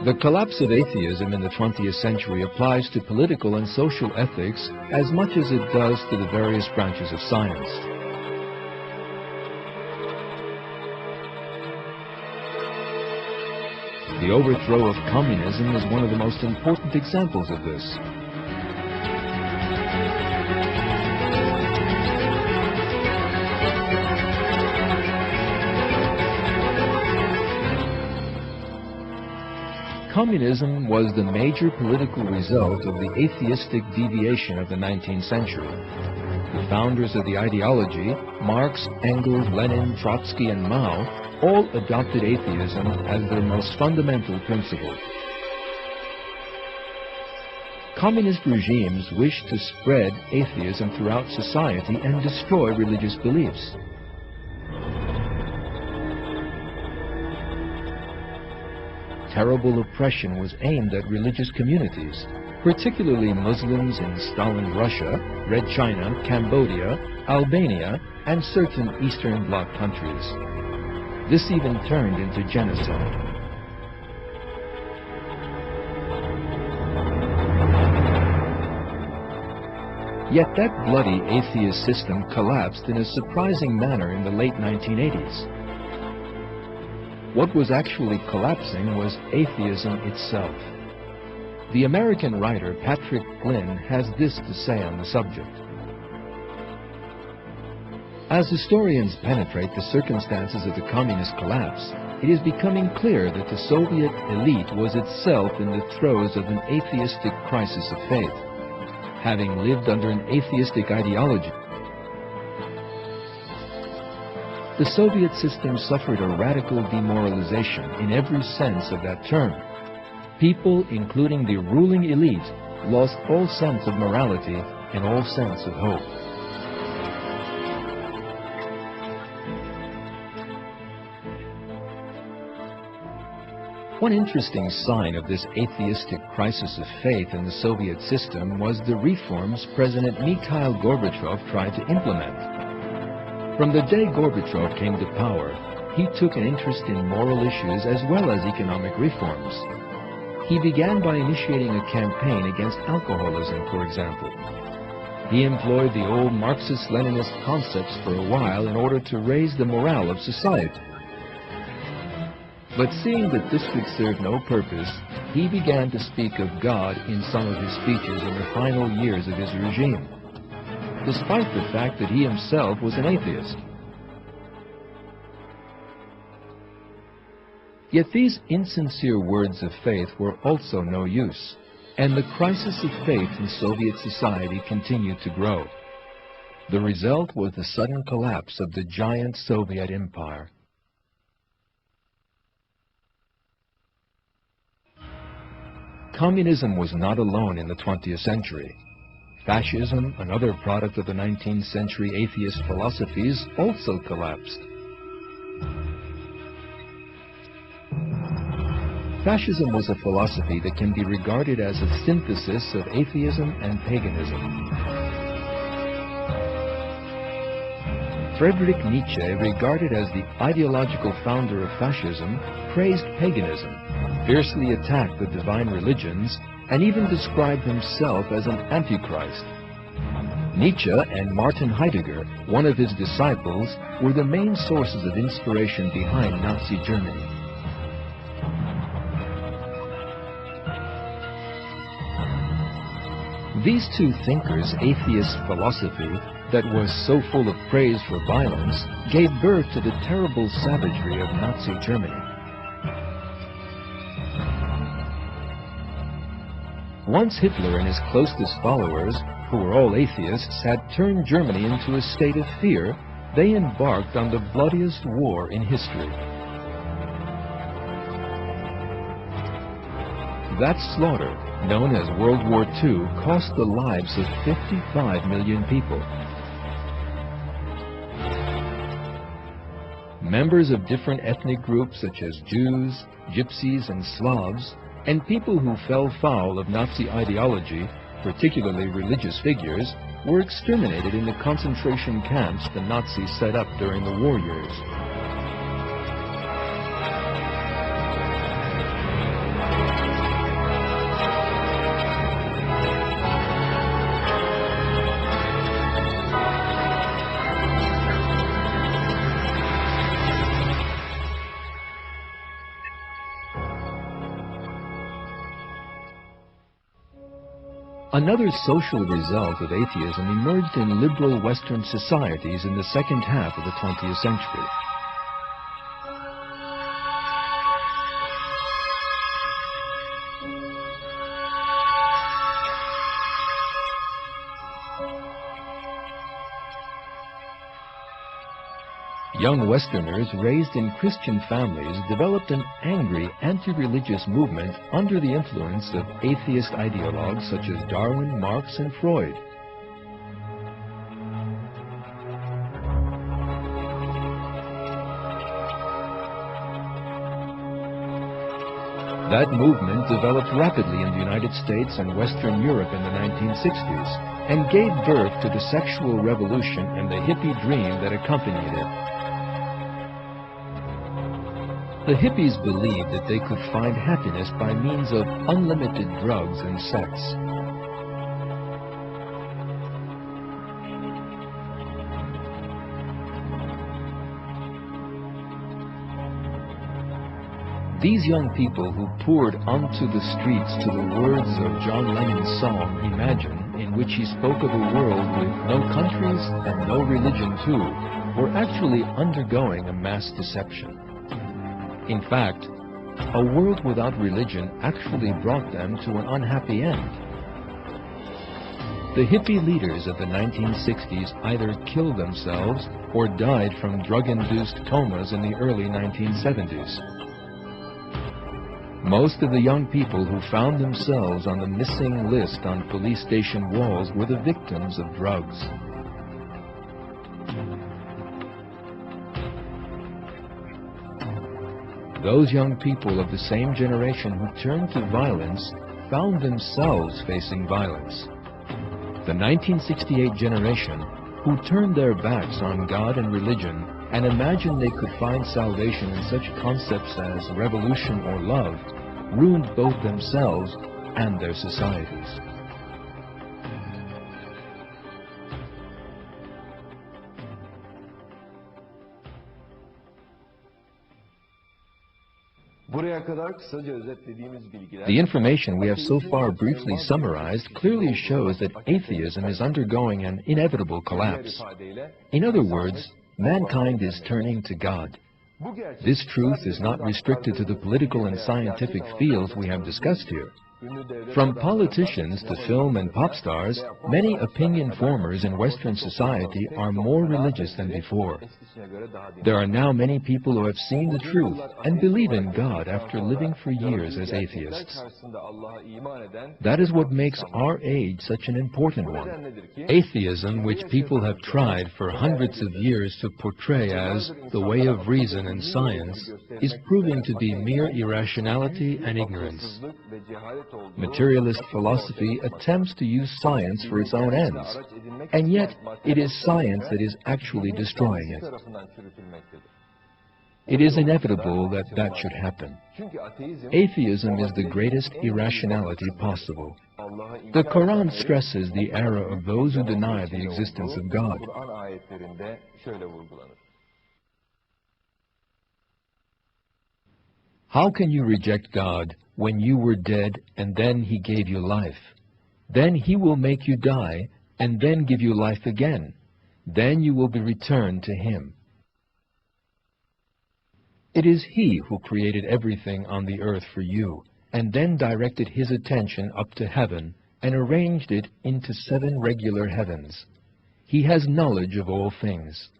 The collapse of atheism in the 20th century applies to political and social ethics as much as it does to the various branches of science. The overthrow of communism is one of the most important examples of this. Communism was the major political result of the atheistic deviation of the 19th century. The founders of the ideology, Marx, Engels, Lenin, Trotsky, and Mao, all adopted atheism as their most fundamental principle. Communist regimes wished to spread atheism throughout society and destroy religious beliefs. Terrible oppression was aimed at religious communities, particularly Muslims in Stalin's Russia, Red China, Cambodia, Albania, and certain Eastern Bloc countries. This even turned into genocide. Yet that bloody atheist system collapsed in a surprising manner in the late 1980s. What was actually collapsing was atheism itself. The American writer Patrick Glynn has this to say on the subject. As historians penetrate the circumstances of the communist collapse, it is becoming clear that the Soviet elite was itself in the throes of an atheistic crisis of faith, having lived under an atheistic ideology. The Soviet system suffered a radical demoralization in every sense of that term. People, including the ruling elite, lost all sense of morality and all sense of hope. One interesting sign of this atheistic crisis of faith in the Soviet system was the reforms President Mikhail Gorbachev tried to implement. From the day Gorbachev came to power, he took an interest in moral issues as well as economic reforms. He began by initiating a campaign against alcoholism, for example. He employed the old Marxist-Leninist concepts for a while in order to raise the morale of society. But seeing that this would serve no purpose, he began to speak of God in some of his speeches in the final years of his regime, despite the fact that he himself was an atheist. Yet these insincere words of faith were also no use, and the crisis of faith in Soviet society continued to grow. The result was the sudden collapse of the giant Soviet empire. Communism was not alone in the 20th century. Fascism, another product of the 19th century atheist philosophies, also collapsed. Fascism was a philosophy that can be regarded as a synthesis of atheism and paganism. Friedrich Nietzsche, regarded as the ideological founder of fascism, praised paganism, fiercely attacked the divine religions, and even described himself as an antichrist. Nietzsche and Martin Heidegger, one of his disciples, were the main sources of inspiration behind Nazi Germany. These two thinkers' atheist philosophy, that was so full of praise for violence, gave birth to the terrible savagery of Nazi Germany. Once Hitler and his closest followers, who were all atheists, had turned Germany into a state of fear, they embarked on the bloodiest war in history. That slaughter, known as World War II, cost the lives of 55 million people. Members of different ethnic groups such as Jews, Gypsies, and Slavs, and people who fell foul of Nazi ideology, particularly religious figures, were exterminated in the concentration camps the Nazis set up during the war years. Another social result of atheism emerged in liberal Western societies in the second half of the 20th century. Young Westerners raised in Christian families developed an angry, anti-religious movement under the influence of atheist ideologues such as Darwin, Marx, and Freud. That movement developed rapidly in the United States and Western Europe in the 1960s and gave birth to the sexual revolution and the hippie dream that accompanied it. The hippies believed that they could find happiness by means of unlimited drugs and sex. These young people who poured onto the streets to the words of John Lennon's song, Imagine, in which he spoke of a world with no countries and no religion too, were actually undergoing a mass deception. In fact, a world without religion actually brought them to an unhappy end. The hippie leaders of the 1960s either killed themselves or died from drug-induced comas in the early 1970s. Most of the young people who found themselves on the missing list on police station walls were the victims of drugs. Those young people of the same generation who turned to violence found themselves facing violence. The 1968 generation, who turned their backs on God and religion and imagined they could find salvation in such concepts as revolution or love, ruined both themselves and their societies. The information we have so far briefly summarized clearly shows that atheism is undergoing an inevitable collapse. In other words, mankind is turning to God. This truth is not restricted to the political and scientific fields we have discussed here. From politicians to film and pop stars, many opinion formers in Western society are more religious than before. There are now many people who have seen the truth and believe in God after living for years as atheists. That is what makes our age such an important one. Atheism, which people have tried for hundreds of years to portray as the way of reason and science, is proving to be mere irrationality and ignorance. Materialist philosophy attempts to use science for its own ends, and yet it is science that is actually destroying it. It is inevitable that that should happen. Atheism is the greatest irrationality possible. The Quran stresses the error of those who deny the existence of God. How can you reject God when you were dead and then He gave you life? Then He will make you die and then give you life again. Then you will be returned to Him. It is He who created everything on the earth for you, and then directed His attention up to heaven and arranged it into 7 regular heavens. He has knowledge of all things.